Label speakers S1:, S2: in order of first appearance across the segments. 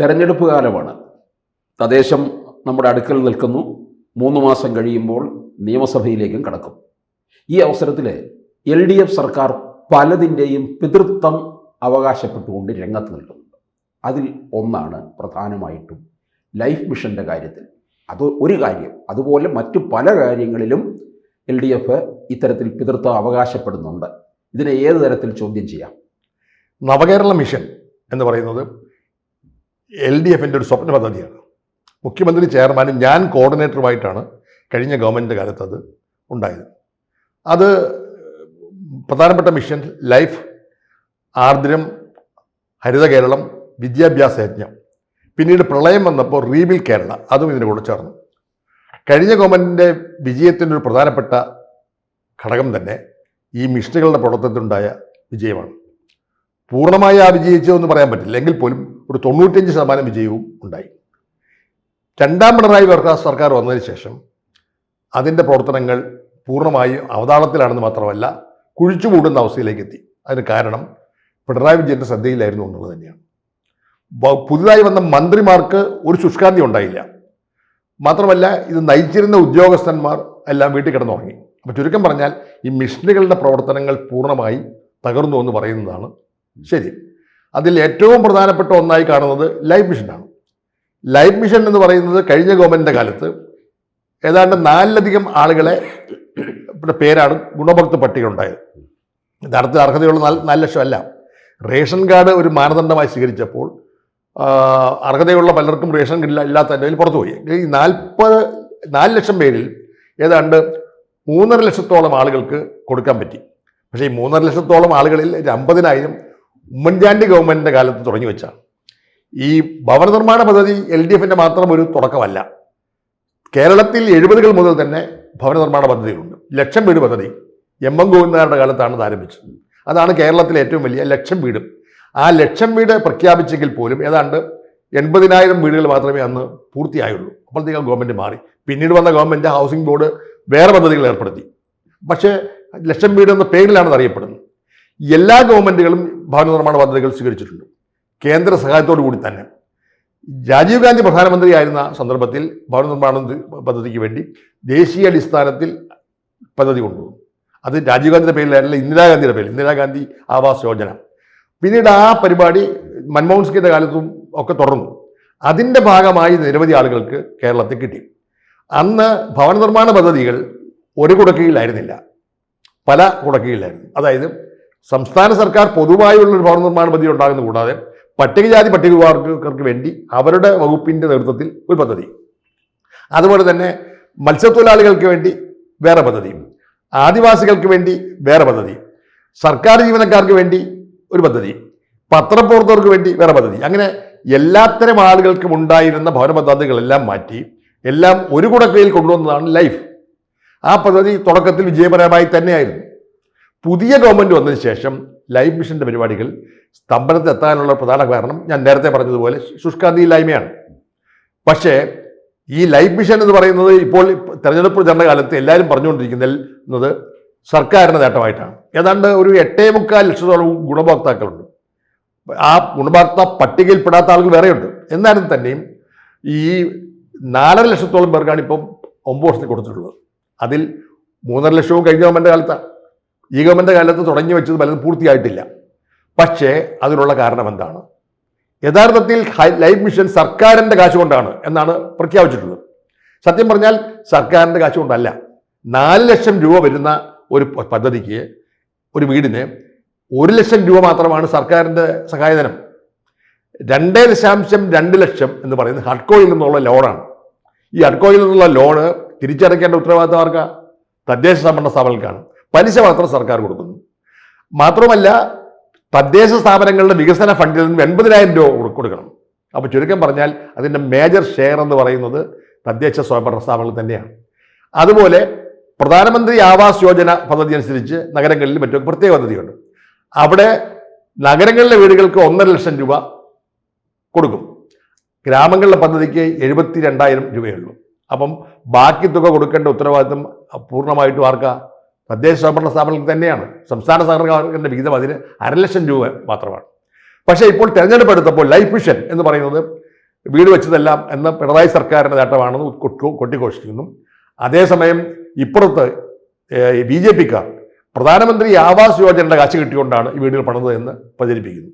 S1: തെരഞ്ഞെടുപ്പ് കാലമാണ്. തദ്ദേശം നമ്മുടെ അടുക്കൽ നിൽക്കുന്നു. 3 മാസം കഴിയുമ്പോൾ നിയമസഭയിലേക്കും കടക്കും. ഈ അവസരത്തിൽ LDF സർക്കാർ പലതിൻ്റെയും പിതൃത്വം അവകാശപ്പെട്ടുകൊണ്ട് രംഗത്ത് നിൽക്കുന്നുണ്ട്. അതിൽ ഒന്നാണ് പ്രധാനമായിട്ടും ലൈഫ് മിഷൻ്റെ കാര്യത്തിൽ. അത് ഒരു കാര്യം. അതുപോലെ മറ്റു പല കാര്യങ്ങളിലും LDF ഇത്തരത്തിൽ പിതൃത്വം അവകാശപ്പെടുന്നുണ്ട്. ഇതിനെ ഏത് തരത്തിൽ ചോദ്യം ചെയ്യാം?
S2: നവകേരള മിഷൻ എന്ന് പറയുന്നത് LDFൻ്റെ ഒരു സ്വപ്ന പദ്ധതിയാണ്. മുഖ്യമന്ത്രി ചെയർമാനും ഞാൻ കോർഡിനേറ്ററുമായിട്ടാണ് കഴിഞ്ഞ ഗവൺമെൻറ് കാലത്ത് അത് ഉണ്ടായത്. അത് പ്രധാനപ്പെട്ട മിഷൻ ലൈഫ്, ആർദ്രം, ഹരിത കേരളം, വിദ്യാഭ്യാസ യജ്ഞം, പിന്നീട് പ്രളയം വന്നപ്പോൾ റീബിൽ കേരള, അതും ഇതിൻ്റെ കൂടെ ചേർന്നു. കഴിഞ്ഞ ഗവൺമെൻറ്റിൻ്റെ വിജയത്തിൻ്റെ ഒരു പ്രധാനപ്പെട്ട ഘടകം തന്നെ ഈ മിഷനുകളുടെ പ്രവർത്തനത്തിലുണ്ടായ വിജയമാണ്. പൂർണ്ണമായി ആ വിജയിച്ചതെന്ന് പറയാൻ പറ്റില്ല, എങ്കിൽ പോലും ഒരു 95% വിജയവും ഉണ്ടായി. രണ്ടാം പിണറായി സർക്കാർ വന്നതിന് ശേഷം അതിൻ്റെ പ്രവർത്തനങ്ങൾ പൂർണ്ണമായും അവതാളത്തിലാണെന്ന് മാത്രമല്ല കുഴിച്ചുകൂടുന്ന അവസ്ഥയിലേക്ക് എത്തി. അതിന് കാരണം പിണറായി വിജയൻ്റെ ശ്രദ്ധയിലായിരുന്നു എന്നുള്ളത് തന്നെയാണ്. പുതുതായി വന്ന മന്ത്രിമാർക്ക് ഒരു ശുഷ്കാന്തി ഉണ്ടായില്ല. മാത്രമല്ല ഇത് നയിച്ചിരുന്ന ഉദ്യോഗസ്ഥന്മാർ എല്ലാം വീട്ടിൽ കിടന്നുറങ്ങി. അപ്പോൾ ചുരുക്കം പറഞ്ഞാൽ ഈ മിഷനുകളുടെ പ്രവർത്തനങ്ങൾ പൂർണ്ണമായി തകർന്നു എന്ന് പറയുന്നതാണ് ശരി. അതിൽ ഏറ്റവും പ്രധാനപ്പെട്ട ഒന്നായി കാണുന്നത് ലൈഫ് മിഷനാണ്. ലൈഫ് മിഷൻ എന്ന് പറയുന്നത് കഴിഞ്ഞ ഗവൺമെൻറ്റിൻ്റെ കാലത്ത് ഏതാണ്ട് 4ലധികം ആളുകളെ പേരാണ് ഗുണഭോക്തൃ പട്ടിക ഉണ്ടായത്. യഥാർത്ഥത്തിൽ അർഹതയുള്ള 4 ലക്ഷം അല്ല. റേഷൻ കാർഡ് ഒരു മാനദണ്ഡമായി സ്വീകരിച്ചപ്പോൾ അർഹതയുള്ള പലർക്കും റേഷൻ ഇല്ലാത്തതിൻ്റെ പുറത്തുപോയി. ഈ 4 ലക്ഷം പേരിൽ ഏതാണ്ട് 3.5 ലക്ഷത്തോളം ആളുകൾക്ക് കൊടുക്കാൻ പറ്റി. പക്ഷേ ഈ 3.5 ലക്ഷത്തോളം ആളുകളിൽ 50,000 ഉമ്മൻചാണ്ടി ഗവൺമെൻറ്റിൻ്റെ കാലത്ത് തുടങ്ങി വെച്ചാണ്. ഈ ഭവന നിർമ്മാണ പദ്ധതി LDFൻ്റെ മാത്രം ഒരു തുടക്കമല്ല. കേരളത്തിൽ 70കൾ മുതൽ തന്നെ ഭവന നിർമ്മാണ പദ്ധതികളുണ്ട്. ലക്ഷം വീട് പദ്ധതി M.M. ഗോവിന്ദനാരുടെ കാലത്താണ് ഇത് ആരംഭിച്ചത്. അതാണ് കേരളത്തിലെ ഏറ്റവും വലിയ ലക്ഷം വീടും. ആ ലക്ഷം വീട് പ്രഖ്യാപിച്ചെങ്കിൽ പോലും ഏതാണ്ട് 80,000 വീടുകൾ മാത്രമേ അന്ന് പൂർത്തിയായുള്ളൂ. അപ്പോഴത്തേക്കും ഗവൺമെൻറ് മാറി. പിന്നീട് വന്ന ഗവൺമെൻറ് ഹൗസിംഗ് ബോർഡ് വേറെ പദ്ധതികൾ ഏർപ്പെടുത്തി. പക്ഷേ ലക്ഷം വീട് എന്ന പേരിലാണ് അറിയപ്പെടുന്നത്. എല്ലാ ഗവൺമെൻറ്റുകളും ഭവന നിർമ്മാണ പദ്ധതികൾ സ്വീകരിച്ചിട്ടുണ്ട്, കേന്ദ്ര സഹായത്തോടു കൂടി തന്നെ. രാജീവ് ഗാന്ധി പ്രധാനമന്ത്രിയായിരുന്ന സന്ദർഭത്തിൽ ഭവന നിർമ്മാണ പദ്ധതിക്ക് വേണ്ടി ദേശീയ അടിസ്ഥാനത്തിൽ പദ്ധതി കൊണ്ടുപോകും. അത് രാജീവ് ഗാന്ധിയുടെ പേരിലായിരുന്നില്ല, ഇന്ദിരാഗാന്ധിയുടെ പേരിൽ, ഇന്ദിരാഗാന്ധി ആവാസ് യോജന. പിന്നീട് ആ പരിപാടി മൻമോഹൻ സിംഗിൻ്റെ കാലത്തും ഒക്കെ തുടർന്നു. അതിൻ്റെ ഭാഗമായി നിരവധി ആളുകൾക്ക് കേരളത്തിൽ കിട്ടി. അന്ന് ഭവന നിർമ്മാണ പദ്ധതികൾ ഒരു കുടക്കീഴിലായിരുന്നില്ല, പല കുടക്കീഴിലായിരുന്നു. അതായത് സംസ്ഥാന സർക്കാർ പൊതുവായുള്ളൊരു ഭവന നിർമ്മാണ പദ്ധതി ഉണ്ടാകുന്നത് കൂടാതെ പട്ടികജാതി പട്ടികവർഗക്കാർക്ക് വേണ്ടി അവരുടെ വകുപ്പിൻ്റെ നേതൃത്വത്തിൽ ഒരു പദ്ധതി, അതുപോലെ തന്നെ മത്സ്യത്തൊഴിലാളികൾക്ക് വേണ്ടി വേറെ പദ്ധതി, ആദിവാസികൾക്ക് വേണ്ടി വേറെ പദ്ധതി, സർക്കാർ ജീവനക്കാർക്ക് വേണ്ടി ഒരു പദ്ധതി, പത്രപ്രവർത്തകർക്ക് വേണ്ടി വേറെ പദ്ധതി. അങ്ങനെ എല്ലാത്തരം ആളുകൾക്കും ഉണ്ടായിരുന്ന ഭവന പദ്ധതികളെല്ലാം മാറ്റി എല്ലാം ഒരു കുടക്കയിൽ കൊണ്ടുവന്നതാണ് ലൈഫ്. ആ പദ്ധതി തുടക്കത്തിൽ വിജയപരമായി തന്നെയായിരുന്നു. പുതിയ ഗവൺമെൻറ് വന്നതിന് ശേഷം ലൈഫ് മിഷൻ്റെ പരിപാടികൾ സ്തംഭനത്തിലെത്താനുള്ള പ്രധാന കാരണം ഞാൻ നേരത്തെ പറഞ്ഞതുപോലെ ശുഷ്കാന്തിയില്ലായ്മയാണ്. പക്ഷേ ഈ ലൈഫ് മിഷൻ എന്ന് പറയുന്നത് ഇപ്പോൾ തെരഞ്ഞെടുപ്പ് പ്രചരണ കാലത്ത് എല്ലാവരും പറഞ്ഞുകൊണ്ടിരിക്കുന്നത് സർക്കാരിൻ്റെ നേട്ടമായിട്ടാണ്. ഏതാണ്ട് ഒരു 8.25 ലക്ഷത്തോളം ഗുണഭോക്താക്കളുണ്ട്. ആ ഗുണഭോക്ത പട്ടികയിൽപ്പെടാത്ത ആളുകൾ വേറെയുണ്ട്. എന്നാലും തന്നെയും ഈ 4.5 ലക്ഷത്തോളം പേർക്കാണ് ഇപ്പം 9 വർഷത്തിൽ കൊടുത്തിട്ടുള്ളത്. അതിൽ 3.5 ലക്ഷവും കഴിഞ്ഞ ഗവൺമെൻറ് കാലത്താണ്. ഈ ഗവൺമെൻറ് കാലത്ത് തുടങ്ങി വെച്ചത് പലതും പൂർത്തിയായിട്ടില്ല. പക്ഷേ അതിനുള്ള കാരണം എന്താണ്? യഥാർത്ഥത്തിൽ ലൈഫ് മിഷൻ സർക്കാരിൻ്റെ കാശ് കൊണ്ടാണ് എന്നാണ് പ്രഖ്യാപിച്ചിട്ടുള്ളത്. സത്യം പറഞ്ഞാൽ സർക്കാരിൻ്റെ കാശ് കൊണ്ടല്ല. 4 ലക്ഷം രൂപ വരുന്ന ഒരു പദ്ധതിക്ക്, ഒരു വീടിന് 1 ലക്ഷം രൂപ മാത്രമാണ് സർക്കാരിൻ്റെ സഹായധനം. 2.2 ലക്ഷം എന്ന് പറയുന്നത് ഹഡ്കോയിൽ നിന്നുള്ള ലോണാണ്. ഈ ഹഡ്കോയിൽ നിന്നുള്ള ലോണ് തിരിച്ചടയ്ക്കേണ്ട ഉത്തരവാദിത്തം ആർക്കാ? തദ്ദേശ സ്വയംഭരണ സ്ഥാപനങ്ങൾക്കാണ്. പലിശ മാത്രം സർക്കാർ കൊടുക്കുന്നു. മാത്രമല്ല തദ്ദേശ സ്ഥാപനങ്ങളുടെ വികസന ഫണ്ടിൽ നിന്ന് 80,000 രൂപ കൊടുക്കണം. അപ്പോൾ ചുരുക്കം പറഞ്ഞാൽ അതിൻ്റെ മേജർ ഷെയർ എന്ന് പറയുന്നത് തദ്ദേശ സ്വയംഭരണ സ്ഥാപനങ്ങൾ തന്നെയാണ്. അതുപോലെ പ്രധാനമന്ത്രി ആവാസ് യോജന പദ്ധതി അനുസരിച്ച് നഗരങ്ങളിൽ മറ്റൊരു പ്രത്യേക പദ്ധതിയുണ്ട്. അവിടെ നഗരങ്ങളിലെ വീടുകൾക്ക് 1.5 ലക്ഷം രൂപ കൊടുക്കും. ഗ്രാമങ്ങളിലെ പദ്ധതിക്ക് 72,000 രൂപയുള്ളൂ. അപ്പം ബാക്കി തുക കൊടുക്കേണ്ട ഉത്തരവാദിത്വം പൂർണ്ണമായിട്ടും ആർക്കാ? തദ്ദേശ സ്വയംഭരണ സ്ഥാപനങ്ങൾക്ക് തന്നെയാണ്. സംസ്ഥാന സർക്കാരിൻ്റെ വിഹിതം അതിന് 1.5 ലക്ഷം രൂപ മാത്രമാണ്. പക്ഷേ ഇപ്പോൾ തെരഞ്ഞെടുപ്പ് എടുത്തപ്പോൾ ലൈഫ് മിഷൻ എന്ന് പറയുന്നത് വീട് വെച്ചതെല്ലാം എന്ന പിണറായി സർക്കാരിൻ്റെ നേട്ടമാണെന്ന് കൊട്ടിഘോഷിക്കുന്നു. അതേസമയം ഇപ്പുറത്ത് BJP-ക്കാർ പ്രധാനമന്ത്രി ആവാസ് യോജനയുടെ കാശ് കിട്ടിക്കൊണ്ടാണ് ഈ വീടുകൾ പണിതത് എന്ന് പ്രചരിപ്പിക്കുന്നു.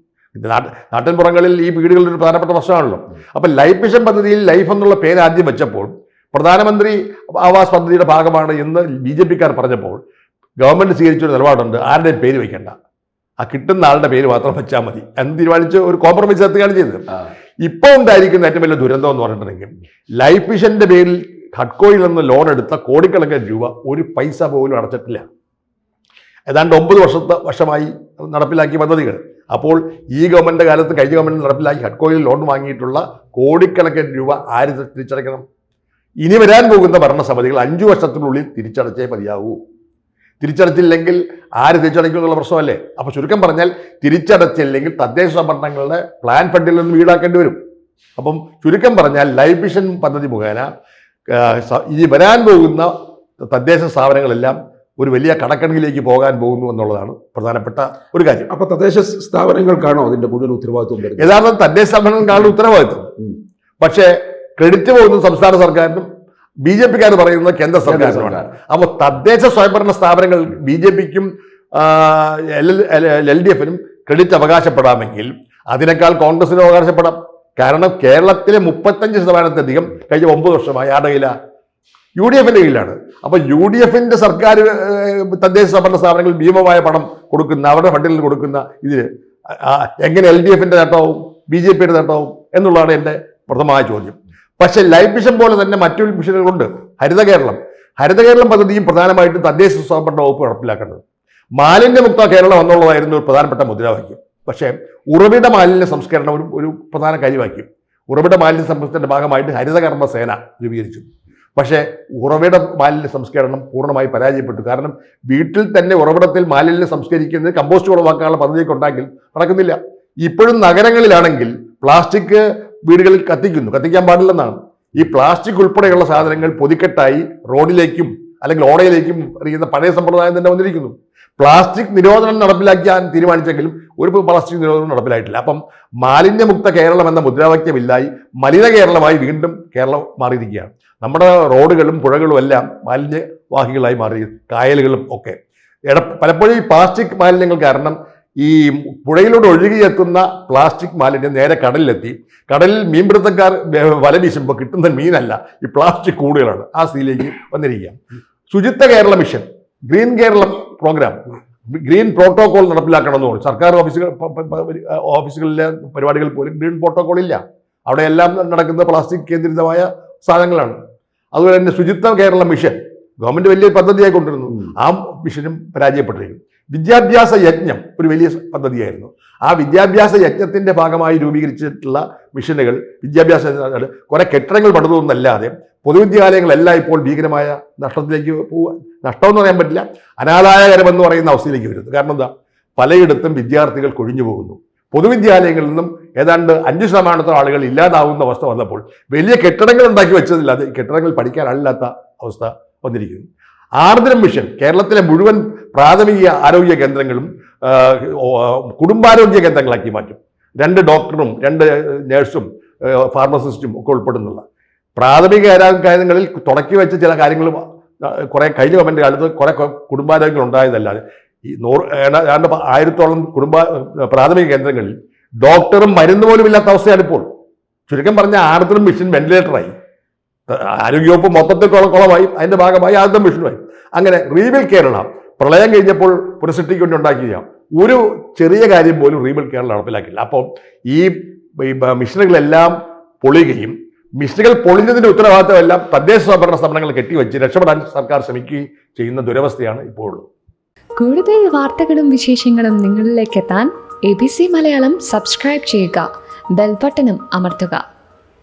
S2: നാട്ടിൻപുറങ്ങളിൽ ഈ വീടുകളുടെ ഒരു പ്രധാനപ്പെട്ട പ്രശ്നമാണല്ലോ. അപ്പം ലൈഫ് മിഷൻ പദ്ധതിയിൽ ലൈഫ് എന്നുള്ള പേര് ആദ്യം വെച്ചപ്പോൾ പ്രധാനമന്ത്രി ആവാസ് പദ്ധതിയുടെ ഭാഗമാണ് എന്ന് BJP-ക്കാർ പറഞ്ഞപ്പോൾ ഗവൺമെൻറ് സ്വീകരിച്ചൊരു നിലപാടുണ്ട്, ആരുടെയും പേര് വയ്ക്കേണ്ട, ആ കിട്ടുന്ന ആളുടെ പേര് മാത്രം വെച്ചാൽ മതി എന്ന് തീരുമാനിച്ച് ഒരു കോംപ്രമൈസ് എത്തുകയാണ് ചെയ്തത്. ഇപ്പോൾ ഉണ്ടായിരിക്കുന്ന ഏറ്റവും വലിയ ദുരന്തം എന്ന് പറഞ്ഞിട്ടുണ്ടെങ്കിൽ ലൈഫ് മിഷന്റെ പേരിൽ ഹഡ്കോയിൽ നിന്ന് ലോൺ എടുത്ത കോടിക്കണക്കിന് രൂപ ഒരു പൈസ പോലും അടച്ചിട്ടില്ല. ഏതാണ്ട് 9 വർഷമായി നടപ്പിലാക്കിയ പദ്ധതികൾ. അപ്പോൾ ഈ ഗവൺമെൻറ് കാലത്ത് കഴിഞ്ഞ ഗവൺമെൻറ് നടപ്പിലാക്കി ഹഡ്കോയിൽ ലോൺ വാങ്ങിയിട്ടുള്ള കോടിക്കണക്കിന് രൂപ ആര് തിരിച്ചടയ്ക്കണം? ഇനി വരാൻ പോകുന്ന ഭരണസമിതികൾ 5 വർഷത്തിനുള്ളിൽ തിരിച്ചടച്ചേ മതിയാവൂ. തിരിച്ചടച്ചില്ലെങ്കിൽ ആര് തിരിച്ചടയ്ക്കും എന്നുള്ള പ്രശ്നമല്ലേ? അപ്പോൾ ചുരുക്കം പറഞ്ഞാൽ തിരിച്ചടച്ചില്ലെങ്കിൽ തദ്ദേശ സംഭരണങ്ങളുടെ പ്ലാൻ ഫണ്ടിൽ നിന്ന് ഈടാക്കേണ്ടി വരും. അപ്പം ചുരുക്കം പറഞ്ഞാൽ ലൈഫ് മിഷൻ പദ്ധതി മുഖേന ഇനി വരാൻ പോകുന്ന തദ്ദേശ സ്ഥാപനങ്ങളെല്ലാം ഒരു വലിയ കടക്കണിയിലേക്ക് പോകാൻ പോകുന്നു എന്നുള്ളതാണ് പ്രധാനപ്പെട്ട ഒരു കാര്യം.
S1: അപ്പോൾ തദ്ദേശ സ്ഥാപനങ്ങൾക്കാണോ അതിന്റെ മുഴുവൻ ഉത്തരവാദിത്വം വരുന്നത്?
S2: യഥാർത്ഥം തദ്ദേശ സ്ഥാപനങ്ങൾക്കാണ് ഉത്തരവാദിത്വം. പക്ഷേ ക്രെഡിറ്റ് പോകുന്നത് സംസ്ഥാന സർക്കാരിനും BJP-ക്കാർ പറയുന്നത് കേന്ദ്ര സർക്കാരിനുമാണ്. അപ്പോൾ തദ്ദേശ സ്വയംഭരണ സ്ഥാപനങ്ങൾ BJP-ക്കും LDF-നും ക്രെഡിറ്റ് അവകാശപ്പെടാമെങ്കിൽ അതിനേക്കാൾ കോൺഗ്രസിനും അവകാശപ്പെടാം. കാരണം കേരളത്തിലെ 35%-ലധികം കഴിഞ്ഞ 9 വർഷമായി ആരുടെ കയ്യിലാണ്? UDF-ന്റെ കയ്യിലാണ്. അപ്പോൾ UDF-ന്റെ സർക്കാർ തദ്ദേശ സ്വയംഭരണ സ്ഥാപനങ്ങൾ ഭീമമായ പണം കൊടുക്കുന്ന, അവരുടെ ഫണ്ടിൽ കൊടുക്കുന്ന ഇതിന് എങ്ങനെ LDF-ന്റെ നേട്ടമാവും BJP-യുടെ നേട്ടമാവും എന്നുള്ളതാണ് എൻ്റെ പ്രഥമമായ ചോദ്യം. പക്ഷേ ലൈഫ് മിഷൻ പോലെ തന്നെ മറ്റൊരു മിഷനുകളുണ്ട്. ഹരിത കേരളം പദ്ധതിയും പ്രധാനമായിട്ടും തദ്ദേശ സ്വയംഭരണ വകുപ്പ് നടപ്പിലാക്കേണ്ടത്. മാലിന്യമുക്ത കേരളം എന്നുള്ളതായിരുന്നു ഒരു പ്രധാനപ്പെട്ട മുദ്രാവാക്യം. പക്ഷേ ഉറവിട മാലിന്യ സംസ്കരണം ഒരു പ്രധാന കാര്യമാക്കി. ഉറവിട മാലിന്യ സംസ്കരണത്തിന്റെ ഭാഗമായിട്ട് ഹരിതകർമ്മ സേന രൂപീകരിച്ചു. പക്ഷേ ഉറവിട മാലിന്യ സംസ്കരണം പൂർണ്ണമായി പരാജയപ്പെട്ടു. കാരണം വീട്ടിൽ തന്നെ ഉറവിടത്തിൽ മാലിന്യം സംസ്കരിക്കുന്നത് കമ്പോസ്റ്റ് ഉളവാക്കാനുള്ള പദ്ധതിയൊക്കെ ഉണ്ടെങ്കിൽ നടക്കുന്നില്ല. ഇപ്പോഴും നഗരങ്ങളിലാണെങ്കിൽ പ്ലാസ്റ്റിക് വീടുകളിൽ കത്തിക്കാൻ പാടില്ലെന്നാണ്. ഈ പ്ലാസ്റ്റിക് ഉൾപ്പെടെയുള്ള സാധനങ്ങൾ പൊതിക്കെട്ടായി റോഡിലേക്കും അല്ലെങ്കിൽ ഓടയിലേക്കും എറിയുന്ന പഴയ സമ്പ്രദായം തന്നെ വന്നിരിക്കുന്നു. പ്ലാസ്റ്റിക് നിരോധനം നടപ്പിലാക്കാൻ തീരുമാനിച്ചെങ്കിലും ഒരു പ്ലാസ്റ്റിക് നിരോധനം നടപ്പിലായിട്ടില്ല. അപ്പം മാലിന്യമുക്ത കേരളം എന്ന മുദ്രാവാക്യമില്ലായി മലിന കേരളമായി വീണ്ടും കേരളം മാറിയിരിക്കുകയാണ്. നമ്മുടെ റോഡുകളും പുഴകളും എല്ലാം മാലിന്യവാഹികളായി മാറി, കായലുകളും ഒക്കെ. പലപ്പോഴും ഈ പ്ലാസ്റ്റിക് മാലിന്യങ്ങൾ കാരണം ഈ പുഴയിലൂടെ ഒഴുകിയെത്തുന്ന പ്ലാസ്റ്റിക് മാലിന്യം നേരെ കടലിലെത്തി, കടലിൽ മീൻപിടുത്തക്കാർ വല വീശുമ്പോൾ കിട്ടുന്ന മീനല്ല, ഈ പ്ലാസ്റ്റിക് കൂടുകളാണ്. ആ സ്ഥിതിയിലേക്ക് വന്നിരിക്കുക. Suchitwa Kerala mission, green Keralam programme, green protocol നടപ്പിലാക്കണമെന്ന് പറഞ്ഞു. സർക്കാർ ഓഫീസുകളിലെ പരിപാടികൾ പോലും ഗ്രീൻ പ്രോട്ടോകോൾ ഇല്ല. അവിടെ എല്ലാം നടക്കുന്ന പ്ലാസ്റ്റിക് കേന്ദ്രിതമായ സാധനങ്ങളാണ്. അതുപോലെ തന്നെ ശുചിത്വ കേരള മിഷൻ ഗവൺമെൻറ് വലിയ പദ്ധതിയായി കൊണ്ടിരുന്നു. ആ മിഷനും പരാജയപ്പെട്ടിരിക്കുന്നു. വിദ്യാഭ്യാസ യജ്ഞം ഒരു വലിയ പദ്ധതിയായിരുന്നു. ആ വിദ്യാഭ്യാസ യജ്ഞത്തിൻ്റെ ഭാഗമായി രൂപീകരിച്ചിട്ടുള്ള മിഷനുകൾ വിദ്യാഭ്യാസ കുറെ കെട്ടിടങ്ങൾ പണിതൊന്നല്ലാതെ പൊതുവിദ്യാലയങ്ങളെല്ലാം ഇപ്പോൾ ഭീകരമായ നഷ്ടത്തിലേക്ക് പോവുക. നഷ്ടമെന്ന് പറയാൻ പറ്റില്ല, അനാദായകരമെന്ന് പറയുന്ന അവസ്ഥയിലേക്ക് വരുന്നു. കാരണം എന്താ? പലയിടത്തും വിദ്യാർത്ഥികൾ കൊഴിഞ്ഞു പോകുന്നു. പൊതുവിദ്യാലയങ്ങളിൽ നിന്നും ഏതാണ്ട് 5% ആളുകൾ ഇല്ലാതാവുന്ന അവസ്ഥ വന്നപ്പോൾ വലിയ കെട്ടിടങ്ങൾ ഉണ്ടാക്കി വെച്ചതില്ലാതെ കെട്ടിടങ്ങൾ പഠിക്കാൻ ആളില്ലാത്ത അവസ്ഥ വന്നിരിക്കുന്നു. ആർദ്രം മിഷൻ കേരളത്തിലെ മുഴുവൻ പ്രാഥമിക ആരോഗ്യ കേന്ദ്രങ്ങളും കുടുംബാരോഗ്യ കേന്ദ്രങ്ങളാക്കി മാറ്റും. 2 ഡോക്ടറും 2 നേഴ്സും ഫാർമസിസ്റ്റും ഒക്കെ ഉൾപ്പെടുന്നുള്ള പ്രാഥമിക കേന്ദ്രങ്ങളിൽ തുടക്കി വെച്ച ചില കാര്യങ്ങൾ കുറെ കഴിഞ്ഞ ഗവൺമെൻറ് കാലത്ത് കുറെ കുടുംബാരോഗ്യങ്ങൾ ഉണ്ടായതല്ലാതെ ഈ 1000-ഓളം പ്രാഥമിക കേന്ദ്രങ്ങളിൽ ഡോക്ടറും മരുന്ന് പോലും ഇല്ലാത്ത അവസ്ഥയാണ് ഇപ്പോൾ. ചുരുക്കം പറഞ്ഞ ആർദ്രം മിഷൻ വെന്റിലേറ്ററായി, ആരോഗ്യവകുപ്പ് മൊത്തത്തിൽ കുളമായി, അതിൻ്റെ ഭാഗമായി ആർദ്രം മിഷനുമായി. അങ്ങനെ റീബിൽഡ് കേരള പ്രളയം കഴിഞ്ഞപ്പോൾ പുനഃസൃഷ്ടിക്ക് വേണ്ടി ഉണ്ടാക്കിയ ഒരു ചെറിയ കാര്യം പോലും റീബിൽഡ് കേരള നടപ്പിലാക്കില്ല. അപ്പോൾ ഈ മിഷനുകളെല്ലാം പൊളിയുകയും മിഷനുകൾ പൊളിഞ്ഞതിൻ്റെ ഉത്തരവാദിത്തമെല്ലാം തദ്ദേശ സ്വയംഭരണ സ്ഥാപനങ്ങൾ കെട്ടിവെച്ച് രക്ഷപ്പെടാൻ സർക്കാർ ശ്രമിക്കുകയും ചെയ്യുന്ന ദുരവസ്ഥയാണ് ഇപ്പോൾ ഉള്ളത്.
S3: കൂടുതൽ വാർത്തകളും വിശേഷങ്ങളും നിങ്ങളിലേക്ക് എത്താൻ ABC മലയാളം സബ്സ്ക്രൈബ് ചെയ്യുക, ബെൽ ബട്ടണും അമർത്തുക.